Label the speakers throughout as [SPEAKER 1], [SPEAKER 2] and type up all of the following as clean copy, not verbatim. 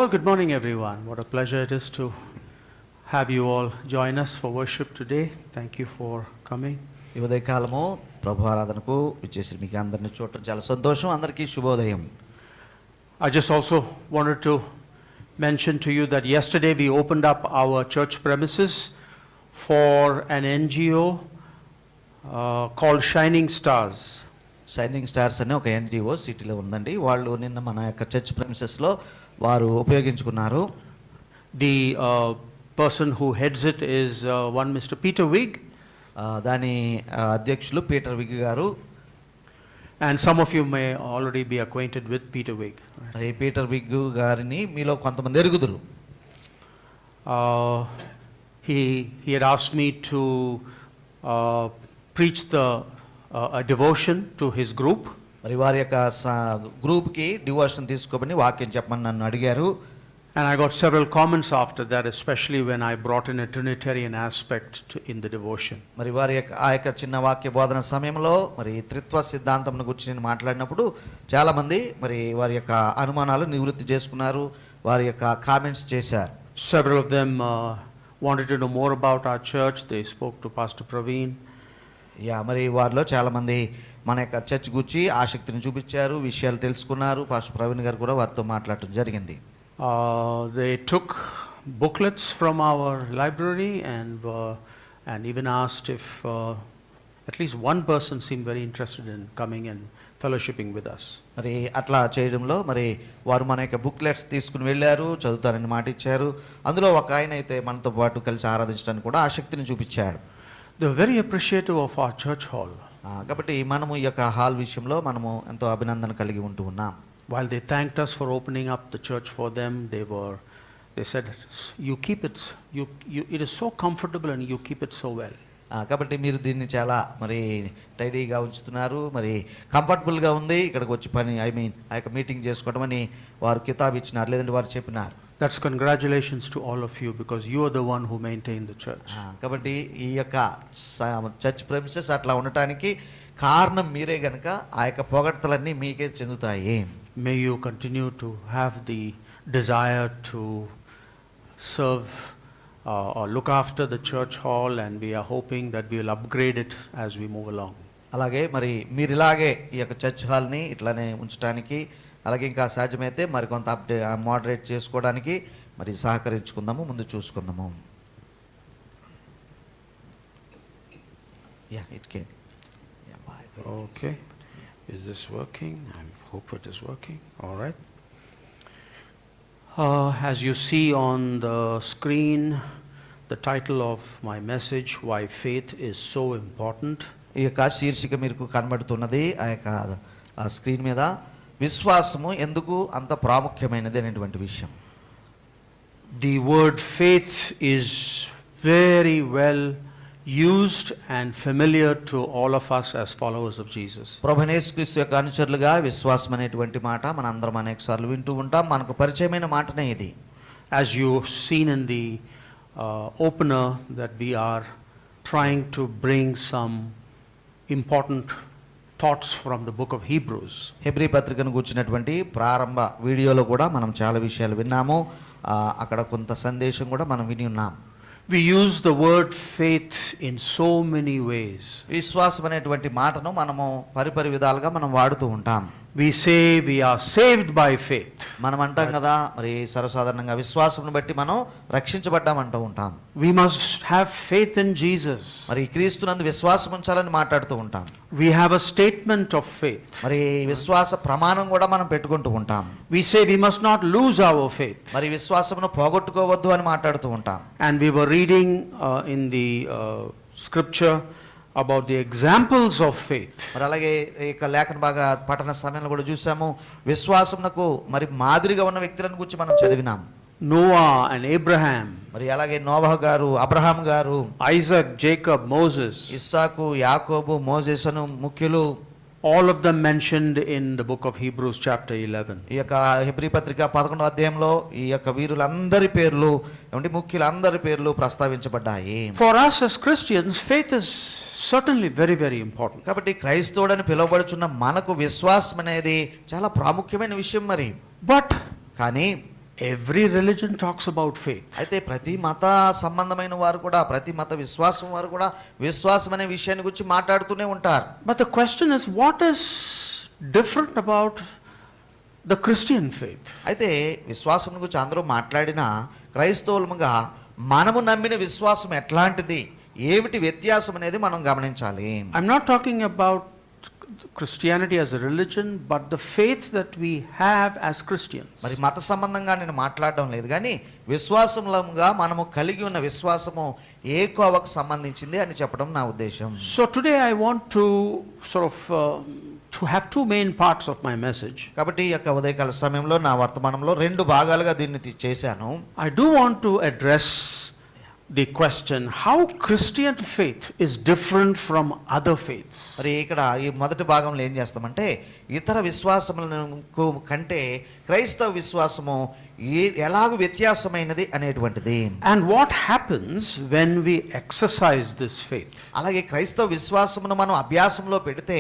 [SPEAKER 1] Well, good morning, everyone. What a pleasure it is to have you all join us for worship today. Thank you for coming.
[SPEAKER 2] ఈ ఉదయకాలము ప్రభు ఆరాధనకు విచ్చేసి మీకు అందరిని చూడటం చాలా సంతోషం. అందరికీ శుభోదయం.
[SPEAKER 1] I just also wanted to mention to you that yesterday we opened up our church premises for an NGO called Shining Stars.
[SPEAKER 2] Shining stars అనే ఒక ఎన్జిఓ సిటీలో ఉందండి. వాళ్ళు నిన్న మన యొక్క చర్చ్ ప్రెమిసెస్లో వారు ఉపయోగించుకున్నారు.
[SPEAKER 1] The person who heads it is one Mr. Peter Wigg.
[SPEAKER 2] దాని అధ్యక్షులు పీటర్ విగ్ గారు.
[SPEAKER 1] And some of you may already be acquainted with Peter Wigg.
[SPEAKER 2] ఈ పీటర్ విగ్ గారిని మీలో కొంతమంది ఎరుగుదురు.
[SPEAKER 1] He had asked me to preach a devotion to his group.
[SPEAKER 2] మరి వారి యొక్క గ్రూప్కి డివోషన్ తీసుకోమని వాక్యం చెప్పమని నన్ను అడిగారు.
[SPEAKER 1] And I got several comments after that, especially when I brought in a Trinitarian aspect in the devotion.
[SPEAKER 2] మరి వారి యొక్క ఆ యొక్క చిన్న వాక్య బోధన సమయంలో మరి త్రిత్వ సిద్ధాంతం గురించి నేను మాట్లాడినప్పుడు చాలామంది మరి వారి యొక్క అనుమానాలు నివృత్తి చేసుకున్నారు, వారి యొక్క కామెంట్స్ చేశారు.
[SPEAKER 1] Several of them wanted to know more about our church. They spoke to Pastor Praveen.
[SPEAKER 2] మరి వారిలో చాలామంది మన యొక్క చర్చ్ గురించి ఆసక్తిని చూపించారు, విషయాలు తెలుసుకున్నారు. పాస్టర్ ప్రవీణ్ గారు కూడా వారితో మాట్లాడటం జరిగింది.
[SPEAKER 1] They took booklets from our library and even asked if at least one person seemed very interested in coming and fellowshipping with us.
[SPEAKER 2] మరి అట్లా చేయడంలో మరి వారు మన యొక్క బుక్లెట్స్ తీసుకుని వెళ్ళారు, చదువుతారని మాట ఇచ్చారు. అందులో ఒక ఆయన అయితే మనతో పాటు కలిసి ఆరాధించడానికి కూడా ఆసక్తిని చూపించాడు.
[SPEAKER 1] They were very appreciative of our church hall.
[SPEAKER 2] కాబట్టి మనము ఈ యొక్క హాల్ విషయంలో మనము ఎంతో అభినందన కలిగి ఉంటూ ఉన్నాం.
[SPEAKER 1] While they thanked us for opening up the church for them, they said, "You keep it. It is so comfortable and you keep it so well."
[SPEAKER 2] కాబట్టి మీరు దీన్ని చాలా మరి టైడీగా ఉంచుతున్నారు, మరి కంఫర్టబుల్గా ఉంది ఇక్కడికి వచ్చి పని ఆ యొక్క మీటింగ్ చేసుకోవడం అని వారు కితాబు ఇచ్చినారు, లేదంటే వారు చెప్పినారు.
[SPEAKER 1] That's congratulations to all of you because you are the one who maintain the church.
[SPEAKER 2] కాబట్టి ఈ యొక్క చర్చ్ ప్రెమిసెస్ అట్లా ఉండటానికి కారణం మీరే గనక ఆ యొక్క పొగడ్తలన్నీ మీకే చెందుతాయి.
[SPEAKER 1] May you continue to have the desire to serve or look after the church hall, and we are hoping that we will upgrade it as we move along.
[SPEAKER 2] అలాగే మరి మీరు ఇలాగే ఈ యొక్క చర్చ్ హాల్ని ఇట్లానే ఉంచడానికి, అలాగే ఇంకా సాధ్యమైతే మరి కొంత మోడరేట్ చేసుకోవడానికి మరి సహకరించుకుందాము, ముందు చూసుకుందాము.
[SPEAKER 1] Okay. Is this working? I hope it is working. All right. As you see on the screen, the title of my message, Why Faith is So Important.
[SPEAKER 2] ఈ యొక్క శీర్షిక మీకు కనబడుతున్నది ఆ యొక్క స్క్రీన్ మీద, విశ్వాసము ఎందుకు అంత ప్రాముఖ్యమైనది అనేటువంటి విషయం.
[SPEAKER 1] The word faith is very well used and familiar to all of us as followers of Jesus.
[SPEAKER 2] ప్రభువైన యేసుక్రీస్తు యొక్క అనుచరులుగా విశ్వాసం అనేటువంటి మాట మనందరం అనేక సార్లు వింటూ ఉంటాం, మనకు పరిచయమైన మాటనే ఇది.
[SPEAKER 1] As you've seen in the opener that we are trying to bring some important thoughts from the book of Hebrews. Hebrew
[SPEAKER 2] పత్రికను కూర్చున్నటువంటి ప్రారంభ వీడియోలో కూడా మనం చాలా విషయాలు విన్నాము, అక్కడ కొంత సందేశం కూడా మనం విని ఉన్నాం.
[SPEAKER 1] We use the word faith in so many ways.
[SPEAKER 2] విశ్వాసం అనేటువంటి మాటను మనము పరిపరి విధాలుగా మనం వాడుతూ ఉంటాం.
[SPEAKER 1] We say we are saved by faith.
[SPEAKER 2] మనం అంటాం కదా, మరి సర్వసాధారణంగా విశ్వాసమును బట్టి మనం రక్షించబడ్డామంటూ ఉంటాం.
[SPEAKER 1] We must have faith in Jesus.
[SPEAKER 2] మరి క్రీస్తునందు విశ్వాసం ఉంచాలని మాట్లాడుతూ ఉంటాం.
[SPEAKER 1] We have a statement of faith.
[SPEAKER 2] మరి విశ్వాస ప్రమాణం కూడా మనం పెట్టుకుంటూ ఉంటాం.
[SPEAKER 1] We say we must not lose our faith.
[SPEAKER 2] మరి విశ్వాసమును పోగొట్టుకోవద్దు అని మాట్లాడుతూ ఉంటాం.
[SPEAKER 1] And we were reading in the scripture about the examples of faith.
[SPEAKER 2] మరి అలాగే ఈ లేఖన భాగ పఠన సమయంలో కూడా చూసాము, విశ్వాసమునకు మరి మాదిరిగా ఉన్న వ్యక్తులను గురించి మనం చదివినాం.
[SPEAKER 1] Noah and Abraham,
[SPEAKER 2] మరి అలాగే నోవహు గారు, అబ్రహాం గారు,
[SPEAKER 1] Isaac, Jacob, Moses,
[SPEAKER 2] ఇస్సాకు, యాకోబు, మోసెస్ అను ముఖ్యులు,
[SPEAKER 1] all of them mentioned in the book of Hebrews chapter 11.
[SPEAKER 2] ఈ యొక్క హెబ్రీ పత్రిక 11వ అధ్యాయంలో ఈ యొక్క వీరులందరి పేర్లు, ఏమంటే ముఖ్యులందరి పేర్లు ప్రస్తావించబడ్డాయి.
[SPEAKER 1] For us as Christians, faith is certainly very, very important.
[SPEAKER 2] కాబట్టి క్రైస్తవుడని పిలువబడుచున్న మనకు విశ్వాసం అనేది చాలా ప్రాముఖ్యమైన విషయం. మరి
[SPEAKER 1] But
[SPEAKER 2] కానీ
[SPEAKER 1] Every religion talks about faith.
[SPEAKER 2] అయితే ప్రతి మత సంబంధమైన వారు కూడా, ప్రతి మత విశ్వాసం వారు కూడా విశ్వాసం అనే విషయాన్ని గురించి మాట్లాడుతూనే ఉంటారు.
[SPEAKER 1] But the question is, what is different about the Christian faith?
[SPEAKER 2] అయితే విశ్వాసం గురించి అందరూ మాట్లాడినా క్రైస్తవులుగా మనము నమ్మిన విశ్వాసం ఎట్లాంటిది, ఏమిటి వ్యత్యాసం అనేది మనం గమనించాలి.
[SPEAKER 1] I'm not talking about Christianity as a religion, but the faith that we have as Christians.
[SPEAKER 2] మరి మత సంబంధంగా నేను మాట్లాడడం లేదు, కానీ విశ్వాసంగా మనము కలిగి ఉన్న విశ్వాసము ఏ కోవకు సంబంధించింది అని చెప్పడం నా ఉద్దేశం.
[SPEAKER 1] So today I want to sort of to have two main parts of my message.
[SPEAKER 2] కాబట్టి ఈ యొక్క ఉదయకాల సమయంలో నా వర్తమానంలో రెండు భాగాలుగా దీన్ని చేశాను.
[SPEAKER 1] I do want to address the question how Christian faith is different from other faiths.
[SPEAKER 2] మరి ఇక్కడ ఈ మొదటి భాగంలో ఏం చేస్తామంటే ఇతర విశ్వాసములకు కంటే క్రైస్తవ విశ్వాసము ఎలాగూ వ్యత్యాసమైనది అనేటువంటిది.
[SPEAKER 1] And what happens when we exercise this faith?
[SPEAKER 2] అలాగే క్రైస్తవ విశ్వాసమును మనం అభ్యాసంలో పెడితే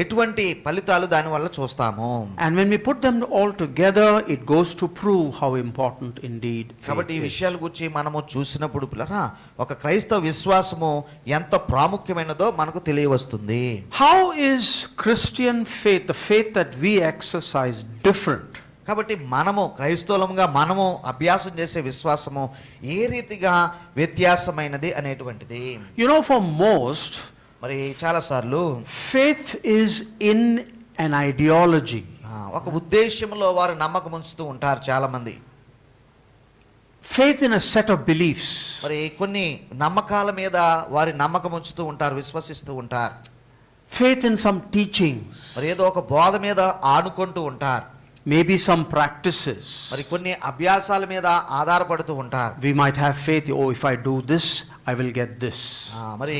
[SPEAKER 2] ఎటువంటి ఫలితాలు దాని వల్ల చూస్తాము.
[SPEAKER 1] And when we put them all together, it goes to prove how important indeed faith
[SPEAKER 2] కాబట్టి ఈ
[SPEAKER 1] is.
[SPEAKER 2] విషయాల గురించి మనము చూసినప్పుడు పిల్లరా ఒక క్రైస్తవ విశ్వాసము ఎంత ప్రాముఖ్యమైనదో మనకు తెలియవస్తుంది.
[SPEAKER 1] How is Christian faith, the faith that we exercise, different?
[SPEAKER 2] కాబట్టి మనము క్రైస్తవులంగా మనము అభ్యాసం చేసే విశ్వాసము ఏ రీతిగా వ్యత్యాసమైనది అనేటువంటిది.
[SPEAKER 1] You know, for most,
[SPEAKER 2] మరి చాలా సార్లు
[SPEAKER 1] faith is in an ideology.
[SPEAKER 2] ఒక ఉద్దేశంలో వారు నమ్మకం ఉంచుతూ ఉంటారు చాలా మంది.
[SPEAKER 1] Faith in a set of beliefs.
[SPEAKER 2] మరి కొన్ని నమ్మకాల మీద వారి నమ్మకం ఉంచుతూ ఉంటారు, విశ్వసిస్తూ ఉంటారు.
[SPEAKER 1] Faith in some teachings.
[SPEAKER 2] మరి ఏదో ఒక బోధ మీద ఆనుకుంటూ ఉంటారు.
[SPEAKER 1] Maybe some practices.
[SPEAKER 2] మరి కొన్ని అభ్యాసాల మీద ఆధారపడుతూ ఉంటారు.
[SPEAKER 1] We might have faith, oh, if I do this, I will get this.
[SPEAKER 2] మరి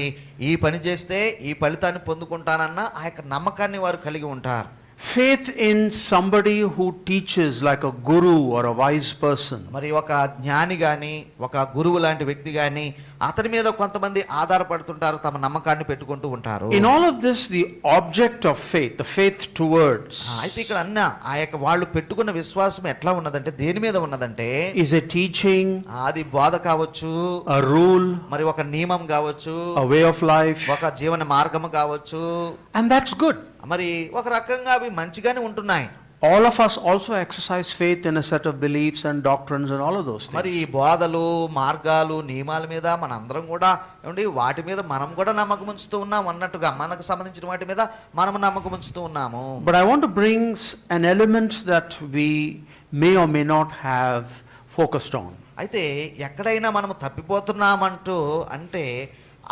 [SPEAKER 2] ఈ పని చేస్తే ఈ ఫలితాన్ని పొందుకుంటానన్న ఆ యొక్క నమ్మకాన్ని వారు కలిగి ఉంటారు.
[SPEAKER 1] Faith in somebody who teaches like a guru or a wise person.
[SPEAKER 2] మరి ఒక జ్ఞాని గాని ఒక గురువు లాంటి వ్యక్తి గాని అతని మీద కొంతమంది ఆధారపడుతుంటారు, తమ నమ్మకాన్ని పెట్టుకుంటూ ఉంటారు.
[SPEAKER 1] In all of this, the object of faith, the faith towards,
[SPEAKER 2] అయితే ఇక్కడ అన్న ఆ యొక్క వాళ్ళు పెట్టుకున్న విశ్వాసం ఎట్లా ఉన్నదంటే దేని మీద ఉన్నదంటే
[SPEAKER 1] is a teaching,
[SPEAKER 2] అది బోధ కావచ్చు,
[SPEAKER 1] a rule,
[SPEAKER 2] మరి ఒక నియమం కావచ్చు,
[SPEAKER 1] a way of life,
[SPEAKER 2] ఒక జీవన మార్గము కావచ్చు.
[SPEAKER 1] and that's good.
[SPEAKER 2] మరి ఒక రకంగా అవి మంచిగానే ఉంటున్నాయి.
[SPEAKER 1] All of us also exercise faith in a set of beliefs and doctrines and all of those
[SPEAKER 2] మరి
[SPEAKER 1] things.
[SPEAKER 2] ఈ బోధలు, మార్గాలు, నియమాల మీద మనందరం కూడా ఏమండి వాటి మీద మనం కూడా నమ్మకం ఉంచుతూ ఉన్నాం అన్నట్టుగా మనకు సంబంధించిన వాటి మీద మనం నమ్మకం ఉంచుతూ ఉన్నాము.
[SPEAKER 1] But I want to bring an element that we may or may not have focused on.
[SPEAKER 2] అయితే ఎక్కడైనా మనం తప్పిపోతున్నామంటూ అంటే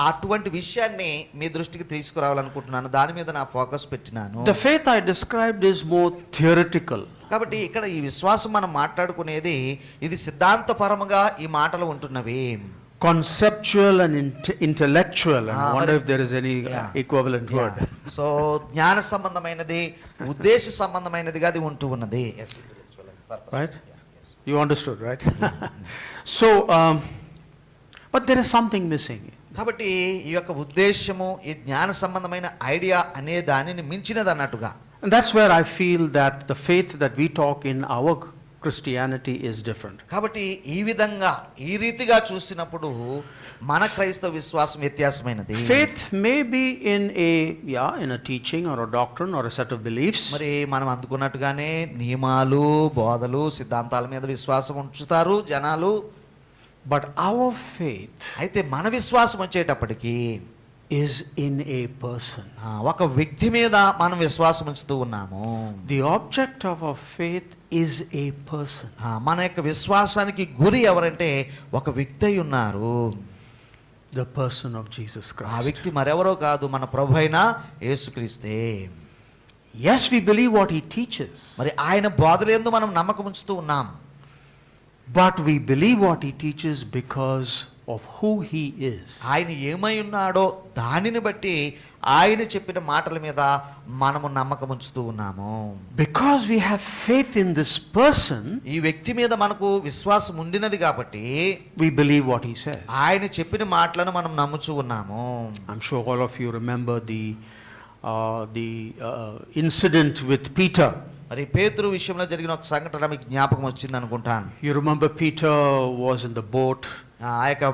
[SPEAKER 2] అటువంటి విషయాన్ని మీ దృష్టికి తీసుకురావాలనుకుంటున్నాను, దాని మీద నా ఫోకస్ పెట్టినాను.
[SPEAKER 1] The faith I described is more theoretical.
[SPEAKER 2] కాబట్టి ఇక్కడ ఈ విశ్వాసం మనం మాట్లాడుకునేది ఇది సిద్ధాంతపరముగా ఈ మాటలు ఉంటున్నవి.
[SPEAKER 1] Conceptual and intellectual. And I wonder if there is any equivalent word.
[SPEAKER 2] So జ్ఞాన సంబంధమైనది, ఉద్దేశ సంబంధమైనదిగా అది ఉంటూ ఉన్నది.
[SPEAKER 1] Right? You understood, right? So, but there is something missing.
[SPEAKER 2] కాబట్టి ఈ యొక్క ఉద్దేశము ఈ జ్ఞాన సంబంధమైన ఐడియా అనే దానిని మించినది అన్నట్టుగా.
[SPEAKER 1] And that's where I feel that the faith that we talk in our Christianity is different.
[SPEAKER 2] కాబట్టి ఈ విధంగా ఈ రీతిగా చూసినప్పుడు మన క్రైస్తవ విశ్వాసం వ్యత్యాసమైనది.
[SPEAKER 1] Faith may be in a teaching or a doctrine or a set of beliefs.
[SPEAKER 2] మరి మనం అందుకున్నట్టుగానే నియమాలు, బోధలు, సిద్ధాంతాల మీద విశ్వాసం ఉంచుతారు జనాలు.
[SPEAKER 1] But our faith
[SPEAKER 2] అయితే మన విశ్వాసం వచ్చేటప్పటికి
[SPEAKER 1] is in a person.
[SPEAKER 2] ఒక వ్యక్తి మీద మనం విశ్వాసం ఉంచుతూ ఉన్నాము.
[SPEAKER 1] The object of our faith is a person.
[SPEAKER 2] మన యొక్క విశ్వాసానికి గురి ఎవరంటే ఒక వ్యక్తి అయి ఉన్నారు.
[SPEAKER 1] The person of Jesus Christ.
[SPEAKER 2] ఆ వ్యక్తి మరెవరో కాదు, మన ప్రభువైన యేసుక్రీస్తే.
[SPEAKER 1] Yes, we believe what he teaches.
[SPEAKER 2] మరి ఆయన బోధలందు మనం నమ్మకం ఉంచుతూ ఉన్నాం.
[SPEAKER 1] But we believe what he teaches because of who he is.
[SPEAKER 2] ఆయన ఏమై ఉన్నాడో దానిని బట్టి ఆయన చెప్పిన మాటల మీద మనము నమ్మకం ఉంచుతూ ఉన్నాము.
[SPEAKER 1] Because we have faith in this person,
[SPEAKER 2] ఈ వ్యక్తి మీద మనకు విశ్వాసం ఉండినది కాబట్టి
[SPEAKER 1] we believe what he says.
[SPEAKER 2] ఆయన చెప్పిన మాటలను మనం నమ్ముచూ ఉన్నాము.
[SPEAKER 1] I'm sure all of you remember the incident with Peter.
[SPEAKER 2] మరి పేతురు విషయంలో జరిగిన ఒక సంఘటన మీకు జ్ఞాపకం వచ్చింది అనుకుంటాను.
[SPEAKER 1] You remember Peter was in the boat.
[SPEAKER 2] ఆ యొక్క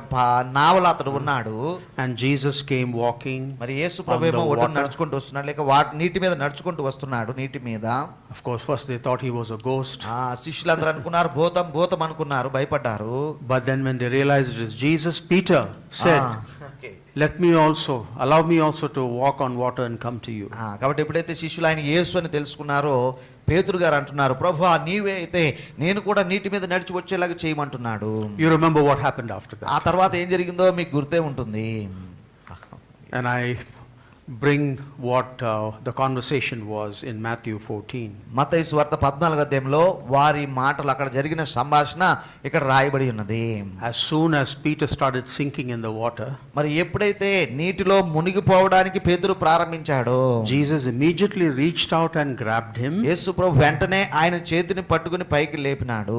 [SPEAKER 2] నావలో అతడు ఉన్నాడు.
[SPEAKER 1] And Jesus came walking.
[SPEAKER 2] మరి యేసు ప్రభువు ఏమో ఒడ్డున నడుచుకుంటూ వస్తున్నాడు, లేక నీటి మీద నడుచుకుంటూ వస్తున్నాడు, నీటి మీద.
[SPEAKER 1] Of course, first they thought he was a ghost.
[SPEAKER 2] శిష్యులందరూ అనుకున్నారు భూతం అనుకున్నారు, భయపడ్డారు.
[SPEAKER 1] But then when they realized it is Jesus, Peter said, allow me also to walk on water and come to you.
[SPEAKER 2] కాబట్టి ఎప్పుడైతే శిష్యులు ఆయన యేసు అని తెలుసుకున్నారో పేతురు గారు అంటున్నారు, ప్రభువా నీవే అయితే నేను కూడా నీటి మీద నడిచి వచ్చేలాగా చేయమంటున్నాడు.
[SPEAKER 1] You remember what happened after that?
[SPEAKER 2] ఆ తర్వాత ఏం జరిగిందో మీకు గుర్తే ఉంటుంది.
[SPEAKER 1] And I bring what the conversation was in Matthew 14.
[SPEAKER 2] మత్తయి సువార్త 14వ అధ్యాయంలో వారి మాటలు, అక్కడ జరిగిన సంభాషణ ఇక్కడ రాయబడి ఉన్నది.
[SPEAKER 1] As soon as Peter started sinking in the water,
[SPEAKER 2] మరి ఎప్పుడైతే నీటిలో మునిగిపోవడానికి పేతురు ప్రారంభించాడో
[SPEAKER 1] Jesus immediately reached out and grabbed him.
[SPEAKER 2] యేసు ప్రభు వెంటనే ఆయన చేతిని పట్టుకుని పైకి లేపినాడు.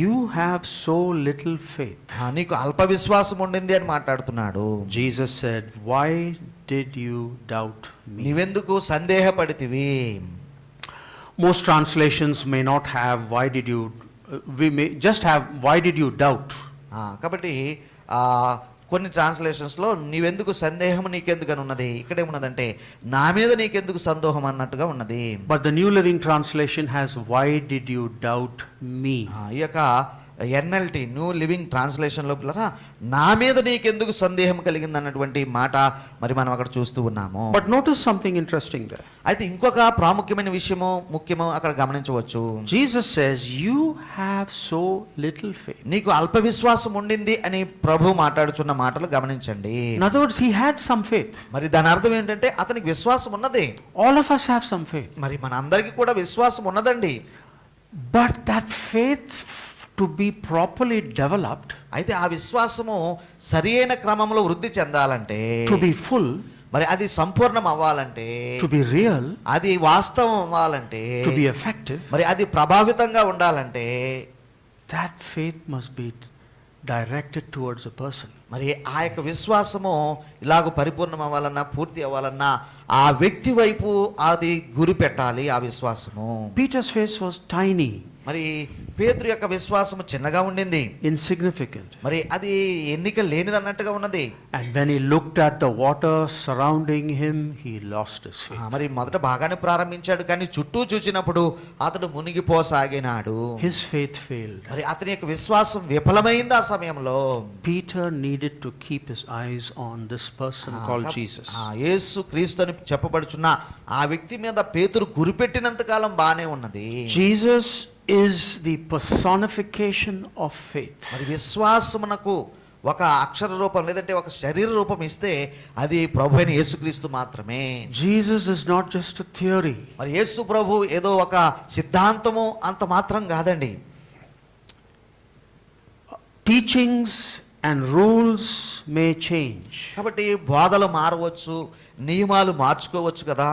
[SPEAKER 1] You have so little faith.
[SPEAKER 2] నీకు అల్ప విశ్వాసం ఉండింది అని మాట్లాడుతున్నాడు.
[SPEAKER 1] Jesus said, why did you doubt me?
[SPEAKER 2] నీవెందుకు సందేహపడితివి?
[SPEAKER 1] Most translations may not have why did you we may just have why did you doubt.
[SPEAKER 2] కాబట్టి కొన్ని ట్రాన్స్లేషన్స్ లో నీవెందుకు సందేహం నీకెందుకని ఉన్నది, ఇక్కడేమున్నదంటే నా మీద నీకెందుకు సందేహం అన్నట్టుగా ఉన్నది.
[SPEAKER 1] But the New Living Translation has why did you doubt me.
[SPEAKER 2] ఈ యొక్క NLT న్యూ లివింగ్ ట్రాన్స్లేషన్ లో పిల్లరా నా మీద నీకెందుకు సందేహం కలిగింది అన్నటువంటి మాట మరి మనం అక్కడ చూస్తూ ఉన్నాము.
[SPEAKER 1] But notice something interesting there.
[SPEAKER 2] అయితే ఇంకొక ప్రాముఖ్యమైన విషయము ముఖ్యము అక్కడ గమనించవచ్చు.
[SPEAKER 1] Jesus says you have so little faith.
[SPEAKER 2] నీకు అల్ప విశ్వాసం ఉండింది అని ప్రభు మాట్లాడుచున్న మాటలు గమనించండి.
[SPEAKER 1] In other words, he had some faith.
[SPEAKER 2] మరి దాని అర్థం ఏంటంటే అతనికి విశ్వాసం ఉన్నది.
[SPEAKER 1] All of us have some faith.
[SPEAKER 2] మరి మనందరికీ కూడా విశ్వాసం ఉన్నదండి.
[SPEAKER 1] But that faith to be properly developed,
[SPEAKER 2] అయితే ఆ విశ్వాసము సరైన క్రమంలో వృద్ధి చెందాలంటే,
[SPEAKER 1] to be full,
[SPEAKER 2] మరి అది సంపూర్ణం అవ్వాలంటే,
[SPEAKER 1] to be real,
[SPEAKER 2] అది వాస్తవం అవ్వాలంటే,
[SPEAKER 1] to be effective,
[SPEAKER 2] మరి అది ప్రభావితంగా ఉండాలంటే,
[SPEAKER 1] that faith must be directed towards a person.
[SPEAKER 2] మరి ఆ యొక్క విశ్వాసము ఇలాగ పరిపూర్ణం అవ్వాలన్నా పూర్తి అవ్వాలన్నా ఆ వ్యక్తి వైపు అది గురి పెట్టాలి. ఆ విశ్వాసము
[SPEAKER 1] Peter's faith was tiny.
[SPEAKER 2] మరి పేతురు యొక్క విశ్వాసము చిన్నగా ఉండింది,
[SPEAKER 1] insignificant.
[SPEAKER 2] మరి అది ఎన్నిక లేనిది అన్నట్టుగా ఉన్నది.
[SPEAKER 1] And when he looked at the water surrounding him, he lost his faith.
[SPEAKER 2] మరి మొదట బాగానే ప్రారంభించాడు, కానీ చుట్టూ చూసినప్పుడు అతడు మునిగిపోసాగినాడు.
[SPEAKER 1] His faith failed.
[SPEAKER 2] మరి అతని యొక్క విశ్వాసం విఫలమైంది. ఆ సమయంలో
[SPEAKER 1] Peter needed to keep his eyes on this person called Jesus.
[SPEAKER 2] యేసు క్రీస్తు అని చెప్పబడుచున్న ఆ వ్యక్తి మీద పేతురు గురిపెట్టినంత కాలం బానే ఉన్నది.
[SPEAKER 1] Jesus is the personification of faith.
[SPEAKER 2] మరి విశ్వాసమునకు ఒక అక్షర రూపం లేదంటే ఒక శరీర రూపం ఇస్తే అది ప్రభువైన యేసుక్రీస్తు మాత్రమే.
[SPEAKER 1] Jesus is not just a theory.
[SPEAKER 2] మరి యేసు ప్రభు ఏదో ఒక సిద్ధాంతము అంత మాత్రం కాదండి.
[SPEAKER 1] Teachings and rules may change.
[SPEAKER 2] కాబట్టి బోధలు మారవచ్చు, నియమాలు మార్చుకోవచ్చు కదా.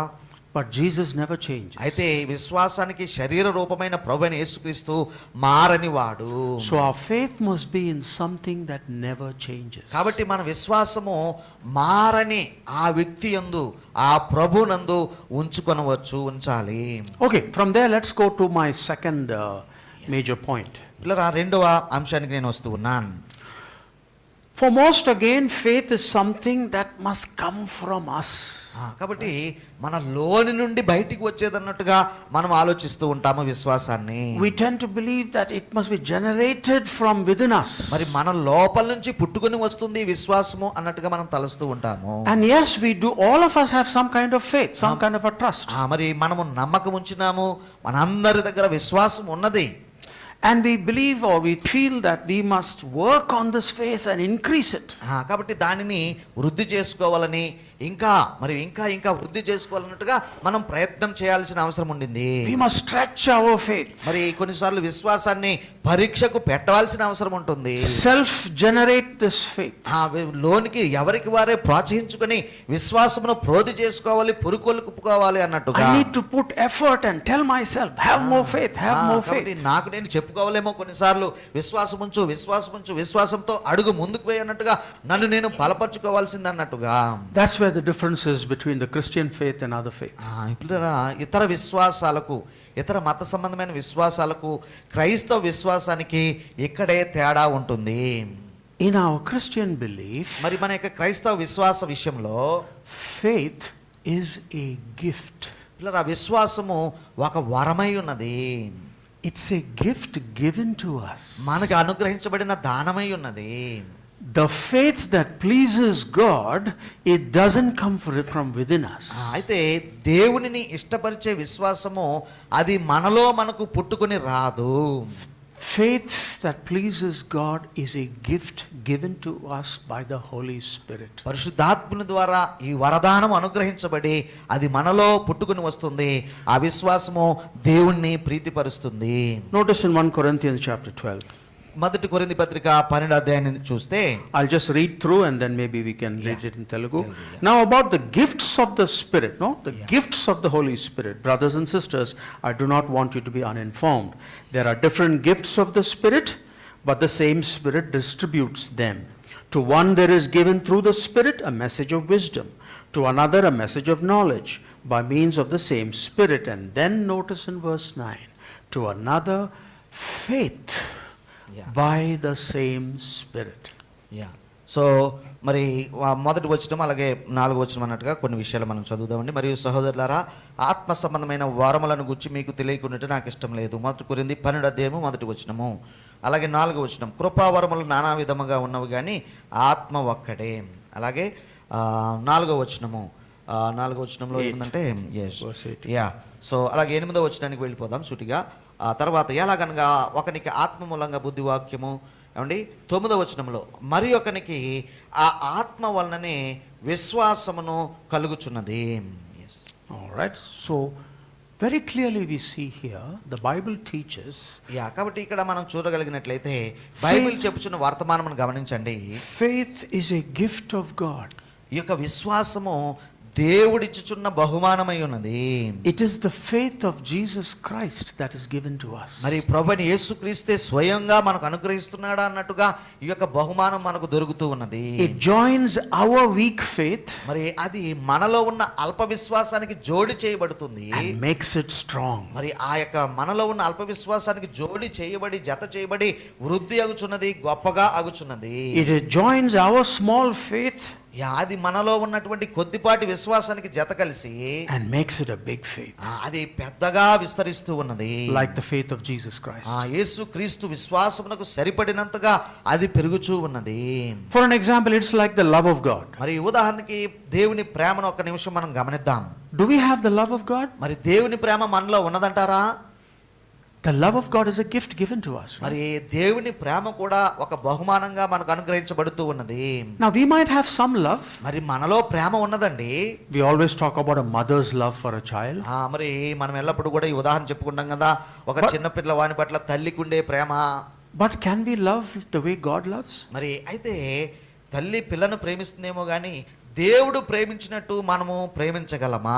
[SPEAKER 1] But Jesus never changes.
[SPEAKER 2] అయితే విశ్వాసానికి శరీర రూపమైన ప్రభువైన యేసుక్రీస్తు మారని వాడు.
[SPEAKER 1] So our faith must be in something that never changes.
[SPEAKER 2] కాబట్టి మన విశ్వాసము మారని ఆ వ్యక్తి యందు ఆ ప్రభునందు ఉంచాలి.
[SPEAKER 1] Okay, from there let's go to my second major point.
[SPEAKER 2] ఇలా రెండవ అంశానికి నేను వస్తూ ఉన్నాను.
[SPEAKER 1] For most again faith is something that must come from us.
[SPEAKER 2] కాబట్టి మన లోని నుండి బయటికి వచ్చేదన్నట్టుగా మనం ఆలోచిస్తూ ఉంటాము విశ్వాసాన్ని.
[SPEAKER 1] We tend to believe that it must be generated from within us.
[SPEAKER 2] మరి మన లోపల నుంచి పుట్టుకొని వస్తుంది విశ్వాసము అన్నట్టుగా మనం తలస్తూ ఉంటాము.
[SPEAKER 1] And yes, we do. All of us have some kind of faith, some kind of a trust.
[SPEAKER 2] మరి మనము నమ్మకం ఉంచినాము, మనందరి దగ్గర విశ్వాసం ఉన్నది. And we believe or we feel that we must work on this faith and increase it. కాబట్టి దానిని వృద్ధి చేసుకోవాలని ఇంకా వృద్ధి చేసుకోవాలన్నట్టుగా మనం ప్రయత్నం చేయాల్సిన అవసరం ఉండింది.
[SPEAKER 1] We must stretch our faith.
[SPEAKER 2] మరి కొన్నిసార్లు విశ్వాసాన్ని పరీక్షకు పెట్టవలసిన అవసరం ఉంటుంది.
[SPEAKER 1] Self generate this faith.
[SPEAKER 2] లోనికి ఎవరికి వారే ప్రోత్సహించుకొని విశ్వాసమును ప్రోధి చేసుకోవాలి, పురుకొల్పుకోవాలి అన్నట్టుగా.
[SPEAKER 1] I need to put effort and tell myself have more faith, have more faith.
[SPEAKER 2] నాకు నేను చెప్పుకోవాలేమో కొన్నిసార్లు విశ్వాసంతో అడుగు ముందుకు వేయి అన్నట్టుగా నన్ను నేను బలపరచుకోవాల్సింది అన్నట్టుగా.
[SPEAKER 1] That's where where the difference is between the Christian faith and other faiths.
[SPEAKER 2] పిల్లరా ఇతర విశ్వాసాలకు ఇతర మత సంబంధమైన విశ్వాసాలకు క్రైస్తవ విశ్వాసానికి ఇక్కడే తేడా ఉంటుంది.
[SPEAKER 1] In our Christian belief,
[SPEAKER 2] మరి మన యొక్క క్రైస్తవ విశ్వాస విషయంలో
[SPEAKER 1] faith is a gift.
[SPEAKER 2] పిల్లరా విశ్వాసము ఒక వరమై ఉన్నది.
[SPEAKER 1] It's a gift given to us.
[SPEAKER 2] మనకు అనుగ్రహించబడిన దానమై ఉన్నది.
[SPEAKER 1] The faith that pleases God, it doesn't come from within us.
[SPEAKER 2] అయితే దేవునిని ఇష్టపరిచే విశ్వాసము అది మనలో మనకు పుట్టుకొని రాదు.
[SPEAKER 1] Faith that pleases God is a gift given to us by the Holy Spirit.
[SPEAKER 2] పరిశుద్ధాత్ముని ద్వారా ఈ వరదానం అనుగ్రహించబడి అది మనలో పుట్టుకొని వస్తుంది. ఆ విశ్వాసము దేవుణ్ణి ప్రీతిపరుస్తుంది.
[SPEAKER 1] Notice in 1 Corinthians chapter 12.
[SPEAKER 2] మొదటి కొరింథీ పత్రిక 12వ అధ్యాయాన్ని చూస్తే
[SPEAKER 1] I'll just read through and then maybe we can read it in Telugu. Now about the gifts of the Spirit, the gifts of the Holy Spirit. Brothers and sisters, I do not want you to be uninformed. There are different gifts of the Spirit, but the same Spirit distributes them. To one there is given through the Spirit a message of wisdom, to another a message of knowledge by means of the same Spirit. And then notice in verse 9, to another faith by the same Spirit.
[SPEAKER 2] So మరి మొదటి వచనం అలాగే 4వ వచనం అన్నట్టుగా కొన్ని విషయాలు మనం చదువుదామండి. మరియు సహోదరులారా, ఆత్మ సంబంధమైన వరములను గురించి మీకు తెలియకున్నట్టు నాకు ఇష్టం లేదు. మొదటి కొరింథీ 12వ అధ్యాయము మొదటి వచనము అలాగే 4వ వచనం, కృపావరములు నానా విధముగా ఉన్నవి కానీ ఆత్మ ఒక్కడే. అలాగే 4వ వచనము 4వ వచనంలో ఏముందంటే సో అలాగే 8వ వచనానికి వెళ్ళిపోదాం సూటిగా. తర్వాత ఎలాగనగా ఒకనికి ఆత్మ మూలంగా బుద్ధి వాక్యము ఏమండి 9వ వచనంలో మరి ఒకనికి ఆ ఆత్మ వలననే విశ్వాసమును కలుగుచున్నది.
[SPEAKER 1] All right, so very clearly we see here the Bible teaches.
[SPEAKER 2] కాబట్టి ఇక్కడ మనం చూడగలిగినట్లయితే బైబిల్ చెప్పుచున్న వర్తమానమును గమనించండి.
[SPEAKER 1] Faith is a gift of God.
[SPEAKER 2] ఈ యొక్క విశ్వాసము దేవుడిచ్చుచున్న బహుమానమై ఉన్నది.
[SPEAKER 1] It is the faith of Jesus Christ that is given to us.
[SPEAKER 2] మరి ప్రభువైన యేసుక్రీస్తే స్వయంగా మనకు అనుగ్రహిస్తున్నాడా అన్నట్టుగా ఈ యొక్క బహుమానం మనకు దొరుకుతూ ఉన్నది.
[SPEAKER 1] It joins our weak faith.
[SPEAKER 2] మరి అది మనలో ఉన్న అల్ప విశ్వాసానికి జోడి చేయబడుతుంది.
[SPEAKER 1] And makes it strong.
[SPEAKER 2] మరి ఆ యొక్క మనలో ఉన్న అల్ప విశ్వాసానికి జోడి చేయబడి జత చేయబడి వృద్ధి అగుచున్నది, గొప్పగా అగుచున్నది.
[SPEAKER 1] It joins our small faith.
[SPEAKER 2] అది మనలో ఉన్నటువంటి కొద్దిపాటి విశ్వాసానికి జత కలిసి
[SPEAKER 1] and makes it a big faith.
[SPEAKER 2] అది పెద్దగా విస్తరిస్తూ ఉన్నది.
[SPEAKER 1] Like the faith of Jesus Christ.
[SPEAKER 2] యేసుక్రీస్తు విశ్వాసమునకు సరిపడినంతగా అది పెరుగుచూ ఉన్నది.
[SPEAKER 1] For an example, it's like the love of God.
[SPEAKER 2] మరి ఉదాహరణకి దేవుని ప్రేమను ఒక్క నిమిషం మనం గమనిద్దాం.
[SPEAKER 1] Do we have the love of God?
[SPEAKER 2] మరి దేవుని ప్రేమ మనలో ఉన్నదంటారా?
[SPEAKER 1] The love of God is a gift given to us.
[SPEAKER 2] మరి దేవుని ప్రేమ కూడా ఒక బహుమానంగా మనకు అనుగ్రహించబడుతూ ఉన్నది.
[SPEAKER 1] Now we might have some love.
[SPEAKER 2] మరి మనలో ప్రేమ ఉన్నదండి.
[SPEAKER 1] We always talk about a mother's love for a child.
[SPEAKER 2] మరి మనం ఎల్లప్పుడూ కూడా ఈ ఉదాహరణ చెప్పుకుంటాం కదా, ఒక చిన్న పిల్లవాని పట్ల తల్లికి ఉండే ప్రేమ.
[SPEAKER 1] But can we love the way God loves?
[SPEAKER 2] మరి అయితే తల్లి పిల్లను ప్రేమిస్తుందేమో గానీ దేవుడు ప్రేమించినట్టు మనము ప్రేమించగలమా?